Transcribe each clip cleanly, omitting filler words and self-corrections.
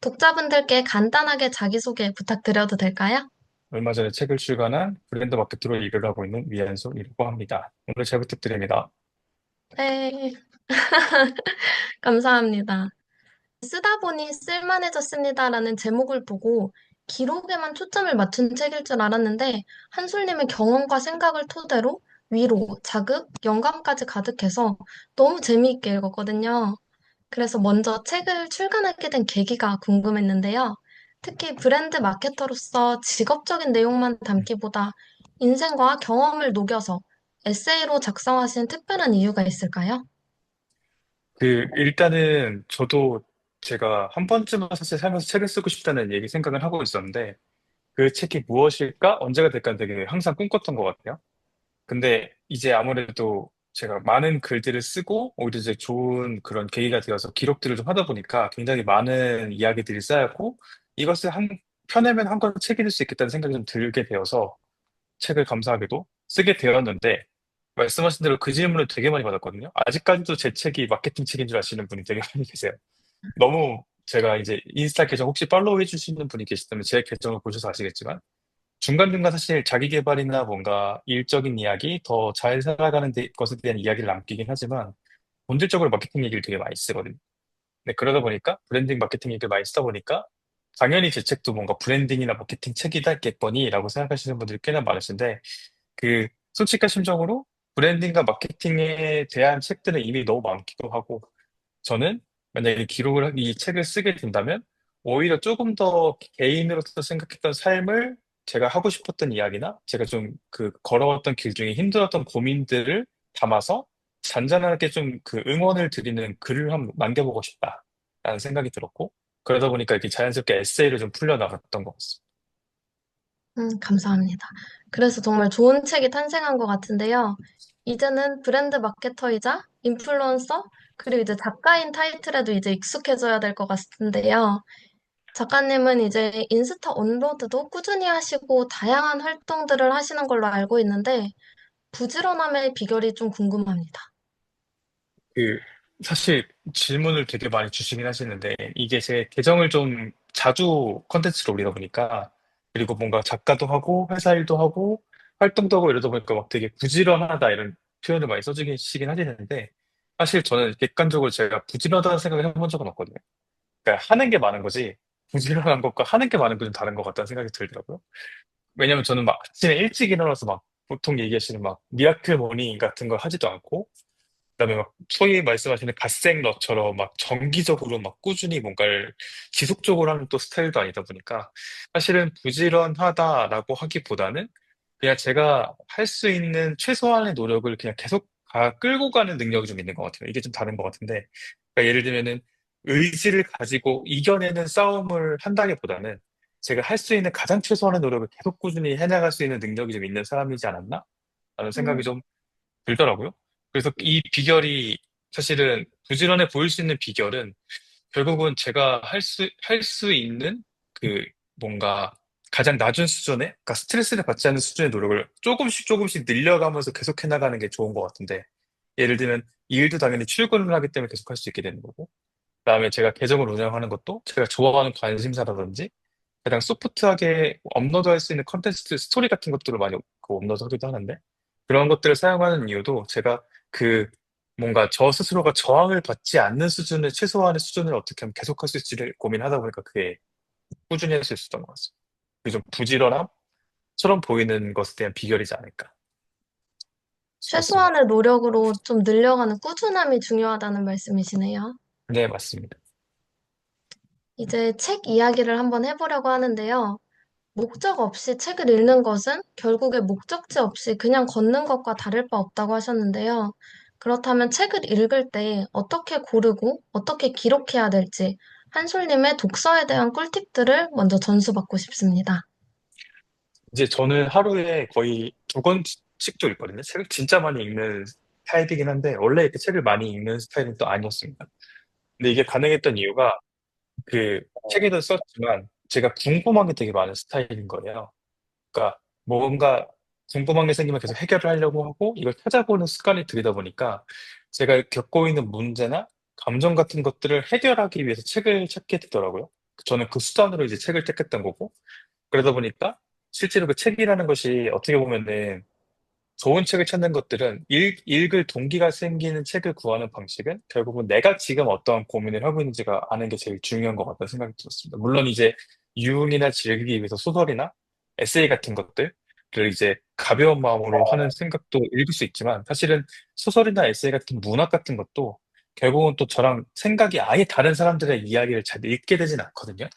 독자분들께 간단하게 자기소개 부탁드려도 될까요? 얼마 전에 책을 출간한 브랜드 마케터로 일을 하고 있는 위안솔이라고 합니다. 오늘 잘 부탁드립니다. 네, 감사합니다. 쓰다 보니 쓸만해졌습니다라는 제목을 보고 기록에만 초점을 맞춘 책일 줄 알았는데 한솔님의 경험과 생각을 토대로 위로, 자극, 영감까지 가득해서 너무 재미있게 읽었거든요. 그래서 먼저 책을 출간하게 된 계기가 궁금했는데요. 특히 브랜드 마케터로서 직업적인 내용만 담기보다 인생과 경험을 녹여서 에세이로 작성하신 특별한 이유가 있을까요? 일단은 저도 제가 한 번쯤은 사실 살면서 책을 쓰고 싶다는 얘기 생각을 하고 있었는데, 그 책이 무엇일까? 언제가 될까 되게 항상 꿈꿨던 것 같아요. 근데 이제 아무래도 제가 많은 글들을 쓰고, 오히려 이제 좋은 그런 계기가 되어서 기록들을 좀 하다 보니까 굉장히 많은 이야기들이 쌓였고, 이것을 펴내면 한 권 책이 될 수 있겠다는 생각이 좀 들게 되어서 책을 감사하게도 쓰게 되었는데, 말씀하신 대로 그 질문을 되게 많이 받았거든요. 아직까지도 제 책이 마케팅 책인 줄 아시는 분이 되게 많이 계세요. 너무 제가 이제 인스타 계정 혹시 팔로우 해주시는 분이 계시다면 제 계정을 보셔서 아시겠지만, 중간중간 사실 자기 개발이나 뭔가 일적인 이야기, 더 잘 살아가는 것에 대한 이야기를 남기긴 하지만, 본질적으로 마케팅 얘기를 되게 많이 쓰거든요. 네, 그러다 보니까 브랜딩 마케팅 얘기를 많이 쓰다 보니까 당연히 제 책도 뭔가 브랜딩이나 마케팅 책이다겠거니라고 생각하시는 분들이 꽤나 많으신데, 솔직한 심정으로 브랜딩과 마케팅에 대한 책들은 이미 너무 많기도 하고, 저는 만약에 이 책을 쓰게 된다면 오히려 조금 더 개인으로서 생각했던 삶을, 제가 하고 싶었던 이야기나 제가 좀 걸어왔던 길 중에 힘들었던 고민들을 담아서 잔잔하게 좀 응원을 드리는 글을 한번 남겨보고 싶다라는 생각이 들었고, 그러다 보니까 이렇게 자연스럽게 에세이를 좀 풀려나갔던 것 같습니다. 감사합니다. 그래서 정말 좋은 책이 탄생한 것 같은데요. 이제는 브랜드 마케터이자 인플루언서, 그리고 이제 작가인 타이틀에도 이제 익숙해져야 될 것 같은데요. 작가님은 이제 인스타 업로드도 꾸준히 하시고 다양한 활동들을 하시는 걸로 알고 있는데 부지런함의 비결이 좀 궁금합니다. 그, 사실 질문을 되게 많이 주시긴 하시는데, 이게 제 계정을 좀 자주 컨텐츠로 올리다 보니까, 그리고 뭔가 작가도 하고, 회사 일도 하고, 활동도 하고 이러다 보니까 막 되게 부지런하다 이런 표현을 많이 써주시긴 하시는데, 사실 저는 객관적으로 제가 부지런하다는 생각을 해본 적은 없거든요. 그러니까 하는 게 많은 거지, 부지런한 것과 하는 게 많은 건 좀 다른 것 같다는 생각이 들더라고요. 왜냐면 저는 막 아침에 일찍 일어나서 막 보통 얘기하시는 막 미라클 모닝 같은 걸 하지도 않고, 그다음에 막 소위 말씀하시는 갓생러처럼 막 정기적으로 막 꾸준히 뭔가를 지속적으로 하는 또 스타일도 아니다 보니까, 사실은 부지런하다라고 하기보다는 그냥 제가 할 수 있는 최소한의 노력을 그냥 계속 끌고 가는 능력이 좀 있는 것 같아요. 이게 좀 다른 것 같은데, 그러니까 예를 들면은 의지를 가지고 이겨내는 싸움을 한다기보다는 제가 할 수 있는 가장 최소한의 노력을 계속 꾸준히 해나갈 수 있는 능력이 좀 있는 사람이지 않았나? 라는 생각이 음, 좀 들더라고요. 그래서 이 비결이, 사실은 부지런해 보일 수 있는 비결은 결국은 제가 할 수 있는 그 뭔가 가장 낮은 수준의, 그러니까 스트레스를 받지 않는 수준의 노력을 조금씩 조금씩 늘려가면서 계속 해나가는 게 좋은 것 같은데, 예를 들면 이 일도 당연히 출근을 하기 때문에 계속 할 수 있게 되는 거고, 그다음에 제가 계정을 운영하는 것도 제가 좋아하는 관심사라든지 가장 소프트하게 업로드할 수 있는 컨텐츠 스토리 같은 것들을 많이 업로드하기도 하는데, 그런 것들을 사용하는 이유도 제가 그 뭔가 저 스스로가 저항을 받지 않는 수준의 최소한의 수준을 어떻게 하면 계속할 수 있을지를 고민하다 보니까 그게 꾸준히 할 수 있었던 것 같습니다. 그게 좀 부지런함처럼 보이는 것에 대한 비결이지 않을까 싶었습니다. 최소한의 노력으로 좀 늘려가는 꾸준함이 중요하다는 말씀이시네요. 네, 맞습니다. 이제 책 이야기를 한번 해보려고 하는데요. 목적 없이 책을 읽는 것은 결국에 목적지 없이 그냥 걷는 것과 다를 바 없다고 하셨는데요. 그렇다면 책을 읽을 때 어떻게 고르고 어떻게 기록해야 될지 한솔님의 독서에 대한 꿀팁들을 먼저 전수받고 싶습니다. 이제 저는 하루에 거의 2권씩도 읽거든요. 책을 진짜 많이 읽는 타입이긴 한데, 원래 이렇게 책을 많이 읽는 스타일은 또 아니었습니다. 근데 이게 가능했던 이유가, 책에도 썼지만 제가 궁금한 게 되게 많은 스타일인 거예요. 그러니까 뭔가 궁금한 게 생기면 계속 해결을 하려고 하고 이걸 찾아보는 습관이 들이다 보니까, 제가 겪고 있는 문제나 감정 같은 것들을 해결하기 위해서 책을 찾게 되더라고요. 저는 그 수단으로 이제 책을 택했던 거고, 그러다 보니까 실제로 그 책이라는 것이 어떻게 보면은 좋은 책을 찾는 것들은 읽을 동기가 생기는 책을 구하는 방식은 결국은 내가 지금 어떠한 고민을 하고 있는지가 아는 게 제일 중요한 것 같다는 생각이 들었습니다. 물론 이제 유흥이나 즐기기 위해서 소설이나 에세이 같은 것들을 이제 가벼운 마음으로 하는 생각도 읽을 수 있지만 사실은 소설이나 에세이 같은 문학 같은 것도 결국은 또 저랑 생각이 아예 다른 사람들의 이야기를 잘 읽게 되진 않거든요.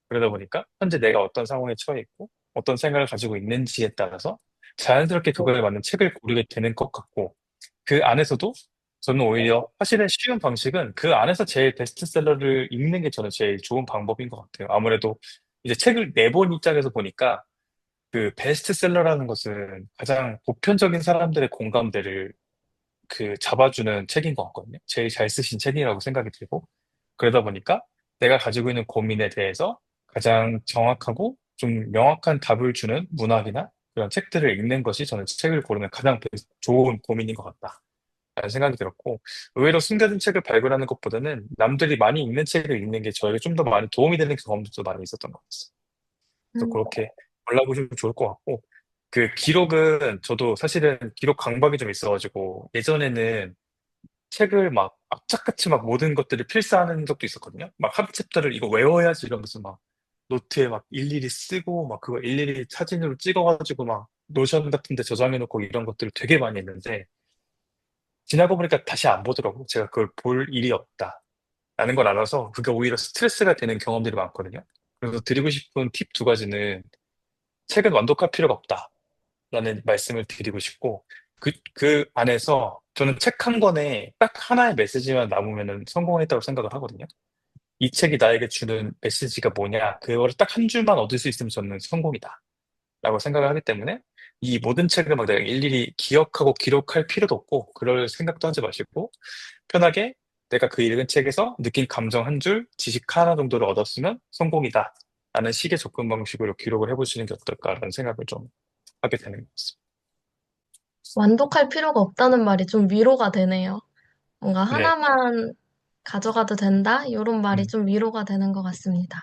그러다 보니까 현재 내가 어떤 상황에 처해 있고 어떤 생각을 가지고 있는지에 따라서 자연스럽게 그거에 맞는 책을 고르게 되는 것 같고 그 안에서도 저는 오히려 사실은 쉬운 방식은 그 안에서 제일 베스트셀러를 읽는 게 저는 제일 좋은 방법인 것 같아요. 아무래도 이제 책을 내본 입장에서 보니까 그 베스트셀러라는 것은 가장 보편적인 사람들의 공감대를 그 잡아주는 책인 것 같거든요. 제일 잘 쓰신 책이라고 생각이 들고 그러다 보니까 내가 가지고 있는 고민에 대해서 가장 정확하고 좀 명확한 답을 주는 문학이나 그런 책들을 읽는 것이 저는 책을 고르는 가장 좋은 고민인 것 같다. 라는 생각이 들었고, 의외로 숨겨진 책을 발굴하는 것보다는 남들이 많이 읽는 책을 읽는 게 저에게 좀 더 많이 도움이 되는 경험도 많이 있었던 것 같아요. 그래서 음, 그렇게 골라보시면 좋을 것 같고, 그 기록은 저도 사실은 기록 강박이 좀 있어가지고, 예전에는 책을 막 악착같이 막 모든 것들을 필사하는 적도 있었거든요. 막 한 챕터를 이거 외워야지 이러면서 막 노트에 막 일일이 쓰고 막 그거 일일이 사진으로 찍어가지고 막 노션 같은 데 저장해놓고 이런 것들을 되게 많이 했는데 지나고 보니까 다시 안 보더라고. 제가 그걸 볼 일이 없다라는 걸 알아서 그게 오히려 스트레스가 되는 경험들이 많거든요. 그래서 드리고 싶은 팁 두 가지는 책은 완독할 필요가 없다라는 말씀을 드리고 싶고 그 안에서 저는 책 한 권에 딱 하나의 메시지만 남으면 성공했다고 생각을 하거든요. 이 책이 나에게 주는 메시지가 뭐냐, 그거를 딱 한 줄만 얻을 수 있으면 저는 성공이다. 라고 생각을 하기 때문에 이 모든 책을 막 내가 일일이 기억하고 기록할 필요도 없고 그럴 생각도 하지 마시고 편하게 내가 그 읽은 책에서 느낀 감정 한 줄, 지식 하나 정도를 얻었으면 성공이다. 라는 식의 접근 방식으로 기록을 해보시는 게 어떨까라는 생각을 좀 하게 되는 것 같습니다. 완독할 필요가 없다는 말이 좀 위로가 되네요. 뭔가 네. 하나만 가져가도 된다? 이런 말이 음, 좀 위로가 되는 것 같습니다.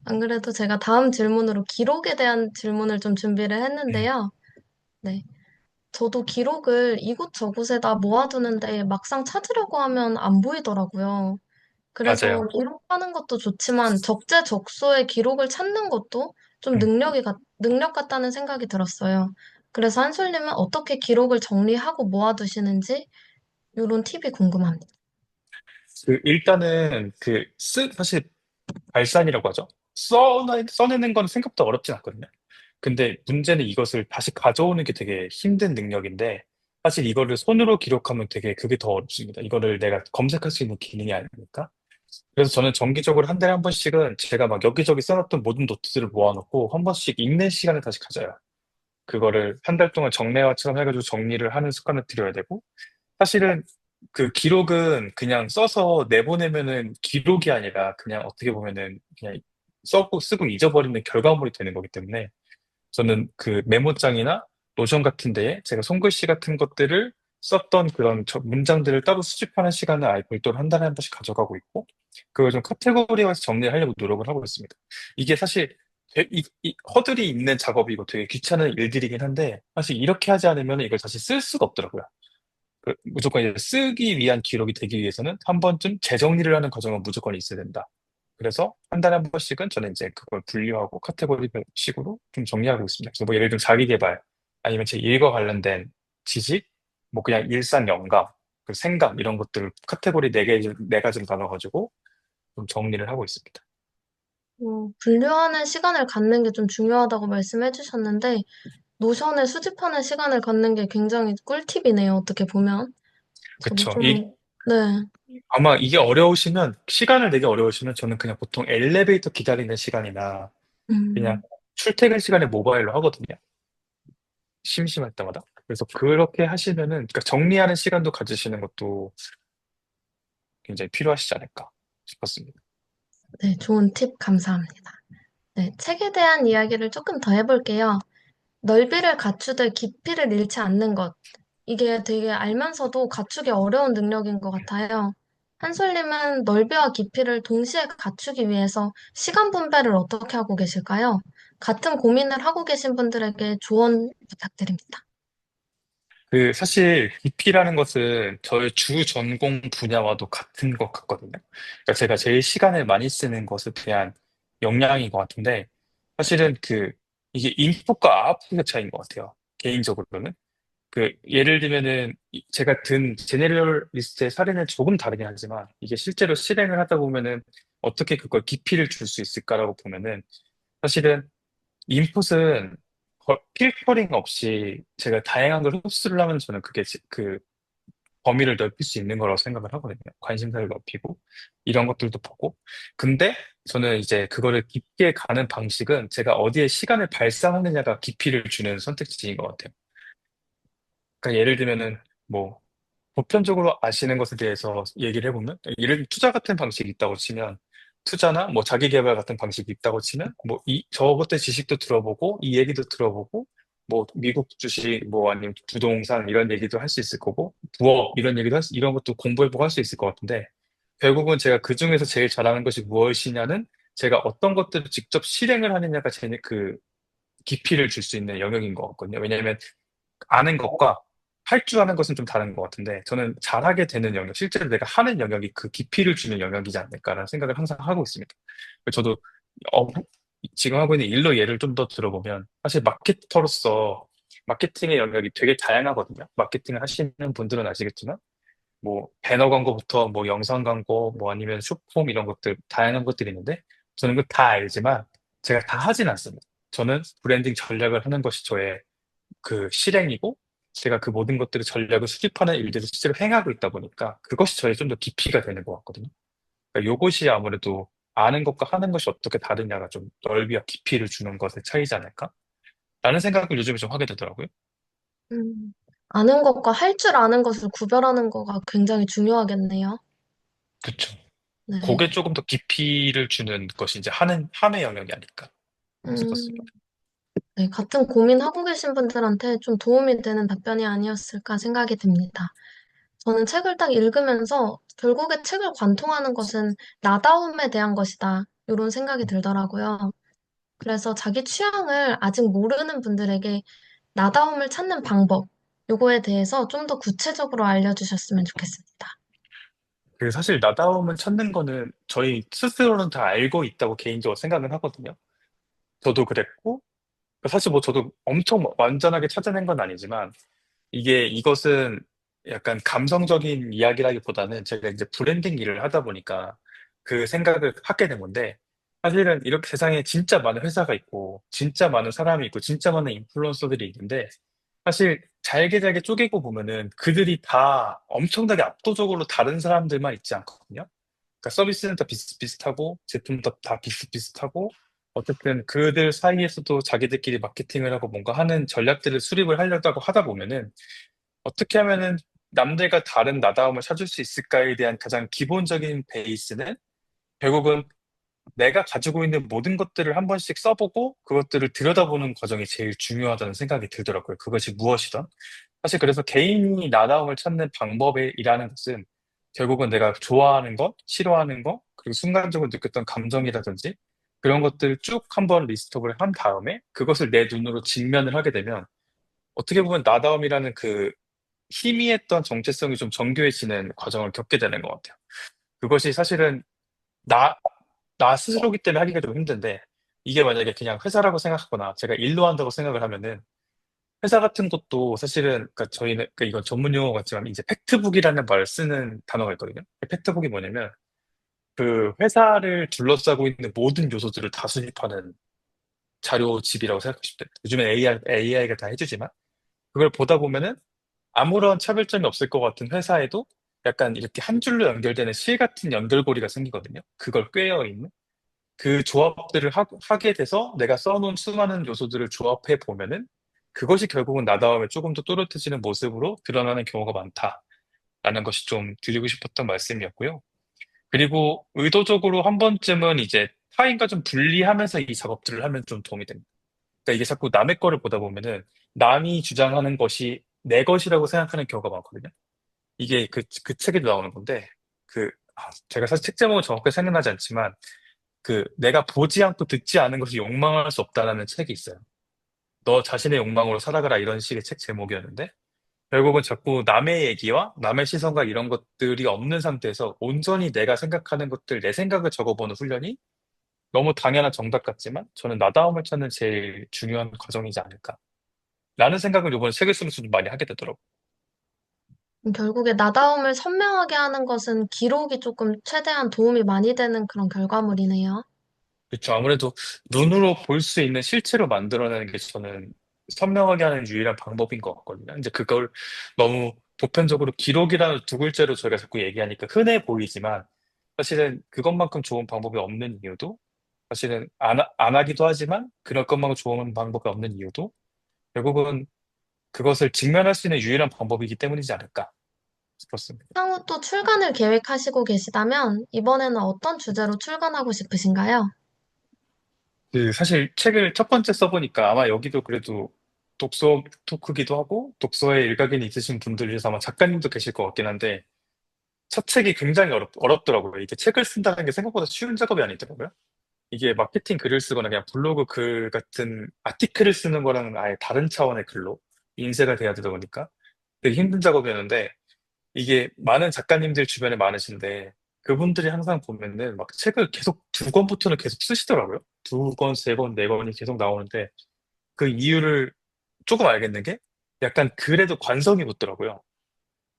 안 그래도 제가 다음 질문으로 기록에 대한 질문을 좀 준비를 음, 했는데요. 네. 저도 기록을 이곳저곳에다 모아두는데 막상 찾으려고 하면 안 보이더라고요. 그래서 맞아요. 기록하는 것도 좋지만 적재적소의 기록을 찾는 것도 좀 음. 능력 같다는 생각이 들었어요. 그래서 한솔님은 어떻게 기록을 정리하고 모아두시는지 이런 팁이 궁금합니다. 일단은 사실 발산이라고 하죠. 써내는 건 생각보다 어렵진 않거든요. 근데 문제는 이것을 다시 가져오는 게 되게 힘든 능력인데, 사실 이거를 손으로 기록하면 되게 그게 더 어렵습니다. 이거를 내가 검색할 수 있는 기능이 아니니까. 그래서 저는 정기적으로 한 달에 한 번씩은 제가 막 여기저기 써놨던 모든 노트들을 모아놓고 한 번씩 읽는 시간을 다시 가져요. 그거를 한 달 동안 정례화처럼 해가지고 정리를 하는 습관을 들여야 되고, 사실은 그 기록은 그냥 써서 내보내면은 기록이 아니라 그냥 어떻게 보면은 그냥 쓰고 잊어버리는 결과물이 되는 거기 때문에 저는 그 메모장이나 노션 같은 데에 제가 손글씨 같은 것들을 썼던 그런 문장들을 따로 수집하는 시간을 아예 별도로 한 달에 한 번씩 가져가고 있고 그걸 좀 카테고리화해서 정리를 하려고 노력을 하고 있습니다. 이게 사실 이 허들이 있는 작업이고 되게 귀찮은 일들이긴 한데 사실 이렇게 하지 않으면 이걸 다시 쓸 수가 없더라고요. 무조건 이제 쓰기 위한 기록이 되기 위해서는 한 번쯤 재정리를 하는 과정은 무조건 있어야 된다. 그래서 한 달에 한 번씩은 저는 이제 그걸 분류하고 카테고리 식으로 좀 정리하고 있습니다. 그래서 뭐 예를 들면 자기 개발, 아니면 제 일과 관련된 지식, 뭐 그냥 일상 영감, 그 생각 이런 것들을 카테고리 네 가지로 나눠가지고 좀 정리를 하고 있습니다. 분류하는 시간을 갖는 게 좀 중요하다고 말씀해 주셨는데, 노션에 수집하는 시간을 갖는 게 굉장히 꿀팁이네요, 어떻게 보면. 저도 그쵸. 좀, 네. 아마 이게 어려우시면, 시간을 내기 어려우시면 저는 그냥 보통 엘리베이터 기다리는 시간이나 그냥 음, 출퇴근 시간에 모바일로 하거든요. 심심할 때마다. 그래서 그렇게 하시면은, 그러니까 정리하는 시간도 가지시는 것도 굉장히 필요하시지 않을까 싶었습니다. 네, 좋은 팁 감사합니다. 네, 책에 대한 이야기를 조금 더 해볼게요. 넓이를 갖추되 깊이를 잃지 않는 것. 이게 되게 알면서도 갖추기 어려운 능력인 것 같아요. 한솔님은 넓이와 깊이를 동시에 갖추기 위해서 시간 분배를 어떻게 하고 계실까요? 같은 고민을 하고 계신 분들에게 조언 부탁드립니다. 그 사실 깊이라는 것은 저의 주 전공 분야와도 같은 것 같거든요. 그러니까 제가 제일 시간을 많이 쓰는 것에 대한 역량인 것 같은데 사실은 이게 인풋과 아웃풋의 차이인 것 같아요. 개인적으로는. 예를 들면은 제가 든 제네럴리스트의 사례는 조금 다르긴 하지만 이게 실제로 실행을 하다 보면은 어떻게 그걸 깊이를 줄 수 있을까라고 보면은 사실은 인풋은 필터링 없이 제가 다양한 걸 흡수를 하면 저는 그 범위를 넓힐 수 있는 거라고 생각을 하거든요. 관심사를 넓히고 이런 것들도 보고. 근데 저는 이제 그거를 깊게 가는 방식은 제가 어디에 시간을 발산하느냐가 깊이를 주는 선택지인 것 같아요. 그러니까 예를 들면은 뭐 보편적으로 아시는 것에 대해서 얘기를 해보면 예를 들면 투자 같은 방식이 있다고 치면 투자나 뭐 자기 개발 같은 방식이 있다고 치면 뭐 저것들 지식도 들어보고 이 얘기도 들어보고 뭐 미국 주식 뭐 아니면 부동산 이런 얘기도 할 수 있을 거고 부업 이런 얘기도 이런 것도 공부해보고 할 수 있을 것 같은데 결국은 제가 그 중에서 제일 잘하는 것이 무엇이냐는 제가 어떤 것들을 직접 실행을 하느냐가 그 깊이를 줄 수 있는 영역인 것 같거든요. 왜냐하면 아는 것과 할 줄 아는 것은 좀 다른 것 같은데 저는 잘하게 되는 영역, 실제로 내가 하는 영역이 그 깊이를 주는 영역이지 않을까라는 생각을 항상 하고 있습니다. 저도 어, 지금 하고 있는 일로 예를 좀 더 들어보면 사실 마케터로서 마케팅의 영역이 되게 다양하거든요. 마케팅을 하시는 분들은 아시겠지만 뭐 배너 광고부터 뭐 영상 광고 뭐 아니면 쇼폼 이런 것들 다양한 것들이 있는데 저는 그 다 알지만 제가 다 하진 않습니다. 저는 브랜딩 전략을 하는 것이 저의 그 실행이고 제가 그 모든 것들을 전략을 수립하는 일들을 실제로 행하고 있다 보니까 그것이 저의 좀 더 깊이가 되는 것 같거든요. 그러니까 이것이 아무래도 아는 것과 하는 것이 어떻게 다르냐가 좀 넓이와 깊이를 주는 것의 차이지 않을까? 라는 생각을 요즘에 좀 하게 되더라고요. 음, 아는 것과 할 줄 아는 것을 구별하는 거가 굉장히 중요하겠네요. 그쵸. 그게 네. 조금 더 깊이를 주는 것이 이제 함의 영역이 아닐까 싶었습니다. 음, 네, 같은 고민하고 계신 분들한테 좀 도움이 되는 답변이 아니었을까 생각이 듭니다. 저는 책을 딱 읽으면서 결국에 책을 관통하는 것은 나다움에 대한 것이다. 이런 생각이 들더라고요. 그래서 자기 취향을 아직 모르는 분들에게 나다움을 찾는 방법, 요거에 대해서 좀 더 구체적으로 알려주셨으면 좋겠습니다. 사실 나다움을 찾는 거는 저희 스스로는 다 알고 있다고 개인적으로 생각은 하거든요. 저도 그랬고, 사실 뭐 저도 엄청 완전하게 찾아낸 건 아니지만, 이것은 약간 감성적인 이야기라기보다는 제가 이제 브랜딩 일을 하다 보니까 그 생각을 하게 된 건데, 사실은 이렇게 세상에 진짜 많은 회사가 있고, 진짜 많은 사람이 있고, 진짜 많은 인플루언서들이 있는데, 사실 잘게 잘게 쪼개고 보면은 그들이 다 엄청나게 압도적으로 다른 사람들만 있지 않거든요. 그러니까 서비스는 다 비슷비슷하고 제품도 다 비슷비슷하고 어쨌든 그들 사이에서도 자기들끼리 마케팅을 하고 뭔가 하는 전략들을 수립을 하려고 하다 보면은 어떻게 하면은 남들과 다른 나다움을 찾을 수 있을까에 대한 가장 기본적인 베이스는 결국은 내가 가지고 있는 모든 것들을 한 번씩 써보고 그것들을 들여다보는 과정이 제일 중요하다는 생각이 들더라고요. 그것이 무엇이든. 사실 그래서 개인이 나다움을 찾는 방법이라는 것은 결국은 내가 좋아하는 것, 싫어하는 것, 그리고 순간적으로 느꼈던 감정이라든지 그런 것들을 쭉 한번 리스트업을 한 다음에 그것을 내 눈으로 직면을 하게 되면 어떻게 보면 나다움이라는 그 희미했던 정체성이 좀 정교해지는 과정을 겪게 되는 것 같아요. 그것이 사실은 나, 나 스스로기 때문에 하기가 좀 힘든데 이게 만약에 그냥 회사라고 생각하거나 제가 일로 한다고 생각을 하면은 회사 같은 것도 사실은 그러니까 저희는 그러니까 이건 전문 용어 같지만 이제 팩트북이라는 말을 쓰는 단어가 있거든요. 팩트북이 뭐냐면 그 회사를 둘러싸고 있는 모든 요소들을 다 수집하는 자료집이라고 생각하시면 돼요. 요즘엔 AI가 다 해주지만 그걸 보다 보면은 아무런 차별점이 없을 것 같은 회사에도 약간 이렇게 한 줄로 연결되는 실 같은 연결고리가 생기거든요. 그걸 꿰어 있는. 그 조합들을 하게 돼서 내가 써놓은 수많은 요소들을 조합해 보면은 그것이 결국은 나다움에 조금 더 또렷해지는 모습으로 드러나는 경우가 많다라는 것이 좀 드리고 싶었던 말씀이었고요. 그리고 의도적으로 한 번쯤은 이제 타인과 좀 분리하면서 이 작업들을 하면 좀 도움이 됩니다. 그러니까 이게 자꾸 남의 거를 보다 보면은 남이 주장하는 것이 내 것이라고 생각하는 경우가 많거든요. 이게 그 책에도 나오는 건데, 제가 사실 책 제목은 정확하게 생각나지 않지만, 그, 내가 보지 않고 듣지 않은 것이 욕망할 수 없다라는 책이 있어요. 너 자신의 욕망으로 살아가라 이런 식의 책 제목이었는데, 결국은 자꾸 남의 얘기와 남의 시선과 이런 것들이 없는 상태에서 온전히 내가 생각하는 것들, 내 생각을 적어보는 훈련이 너무 당연한 정답 같지만 저는 나다움을 찾는 제일 중요한 과정이지 않을까. 라는 생각을 이번에 책을 쓰면서 좀 많이 하게 되더라고요. 결국에 나다움을 선명하게 하는 것은 기록이 조금 최대한 도움이 많이 되는 그런 결과물이네요. 그렇죠. 아무래도 눈으로 볼 수 있는 실체로 만들어내는 게 저는 선명하게 하는 유일한 방법인 것 같거든요. 이제 그걸 너무 보편적으로 기록이라는 두 글자로 저희가 자꾸 얘기하니까 흔해 보이지만 사실은 그것만큼 좋은 방법이 없는 이유도 사실은 안 하기도 하지만 그럴 것만큼 좋은 방법이 없는 이유도 결국은 그것을 직면할 수 있는 유일한 방법이기 때문이지 않을까 싶었습니다. 향후 또 출간을 계획하시고 계시다면 이번에는 어떤 주제로 출간하고 싶으신가요? 그 사실 책을 첫 번째 써보니까 아마 여기도 그래도 독서 토크기도 하고 독서에 일각이 있으신 분들 중에서 아마 작가님도 계실 것 같긴 한데 첫 책이 굉장히 어렵더라고요. 이게 책을 쓴다는 게 생각보다 쉬운 작업이 아니더라고요. 이게 마케팅 글을 쓰거나 그냥 블로그 글 같은 아티클을 쓰는 거랑은 아예 다른 차원의 글로 인쇄가 돼야 되다 보니까 되게 힘든 작업이었는데 이게 많은 작가님들 주변에 많으신데 그분들이 항상 보면은 막 책을 계속 두 권부터는 계속 쓰시더라고요. 두 권, 세 권, 네 권이 계속 나오는데 그 이유를 조금 알겠는 게 약간 글에도 관성이 붙더라고요.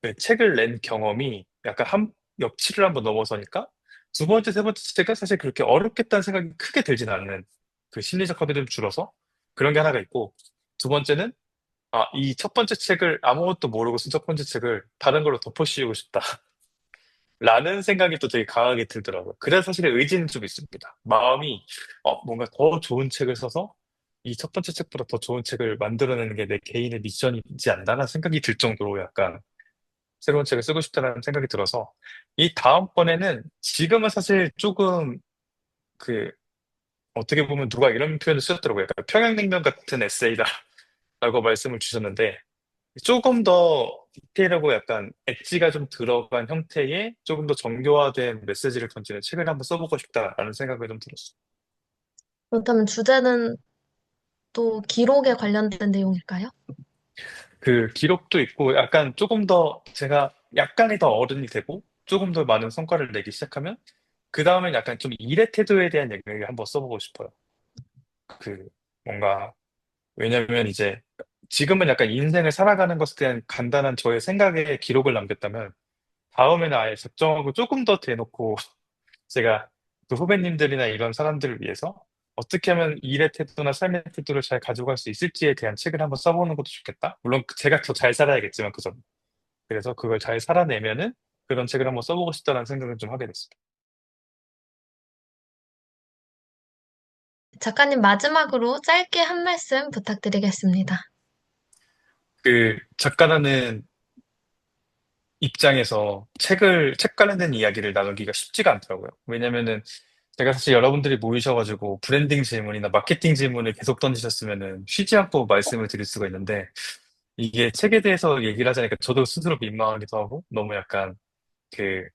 그 책을 낸 경험이 약간 역치를 한번 넘어서니까 두 번째, 세 번째 책은 사실 그렇게 어렵겠다는 생각이 크게 들진 않는 그 심리적 허들이 좀 줄어서 그런 게 하나가 있고 두 번째는 이 첫 번째 책을 아무것도 모르고 쓴 첫 번째 책을 다른 걸로 덮어씌우고 싶다. 라는 생각이 또 되게 강하게 들더라고요. 그래서 사실 의지는 좀 있습니다. 마음이 뭔가 더 좋은 책을 써서 이 첫 번째 책보다 더 좋은 책을 만들어내는 게 내 개인의 미션이지 않나라는 생각이 들 정도로 약간 새로운 책을 쓰고 싶다는 생각이 들어서 이 다음번에는 지금은 사실 조금 그 어떻게 보면 누가 이런 표현을 쓰셨더라고요. 약간 평양냉면 같은 에세이다라고 말씀을 주셨는데 조금 더 디테일하고 약간 엣지가 좀 들어간 형태의 조금 더 정교화된 메시지를 던지는 책을 한번 써보고 싶다라는 생각이 좀 들었어요. 그렇다면 주제는 또 기록에 관련된 내용일까요? 그 기록도 있고 약간 조금 더 제가 약간이 더 어른이 되고 조금 더 많은 성과를 내기 시작하면 그 다음엔 약간 좀 일의 태도에 대한 얘기를 한번 써보고 싶어요. 그 뭔가 왜냐면 이제 지금은 약간 인생을 살아가는 것에 대한 간단한 저의 생각의 기록을 남겼다면 다음에는 아예 작정하고 조금 더 대놓고 제가 그 후배님들이나 이런 사람들을 위해서 어떻게 하면 일의 태도나 삶의 태도를 잘 가져갈 수 있을지에 대한 책을 한번 써보는 것도 좋겠다. 물론 제가 더 잘 살아야겠지만 그 점. 그래서 그걸 잘 살아내면은 그런 책을 한번 써보고 싶다는 생각을 좀 하게 됐습니다. 작가님 마지막으로 짧게 한 말씀 부탁드리겠습니다. 그 작가라는 입장에서 책 관련된 이야기를 나누기가 쉽지가 않더라고요. 왜냐면은 제가 사실 여러분들이 모이셔가지고 브랜딩 질문이나 마케팅 질문을 계속 던지셨으면은 쉬지 않고 말씀을 드릴 수가 있는데 이게 책에 대해서 얘기를 하자니까 저도 스스로 민망하기도 하고 너무 약간 그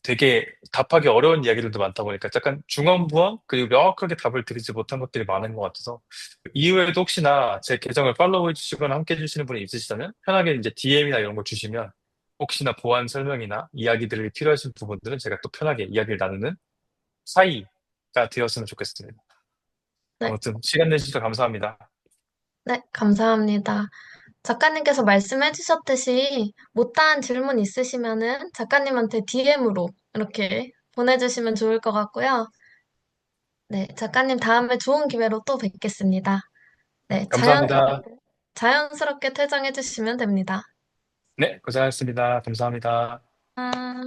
되게 답하기 어려운 이야기들도 많다 보니까 약간 중언부언 그리고 명확하게 답을 드리지 못한 것들이 많은 것 같아서 이후에도 혹시나 제 계정을 팔로우해 주시거나 함께 해주시는 분이 있으시다면 편하게 이제 DM이나 이런 걸 주시면 혹시나 보완 설명이나 이야기들이 필요하신 부분들은 제가 또 편하게 이야기를 나누는 사이가 되었으면 좋겠습니다. 네, 아무튼 시간 내주셔서 감사합니다. 네, 감사합니다. 작가님께서 말씀해 주셨듯이 못다한 질문 있으시면은 작가님한테 DM으로 이렇게 보내주시면 좋을 것 같고요. 네, 작가님 다음에 좋은 기회로 또 뵙겠습니다. 네, 감사합니다. 자연스럽게 퇴장해 주시면 됩니다. 네, 고생하셨습니다. 감사합니다. 아...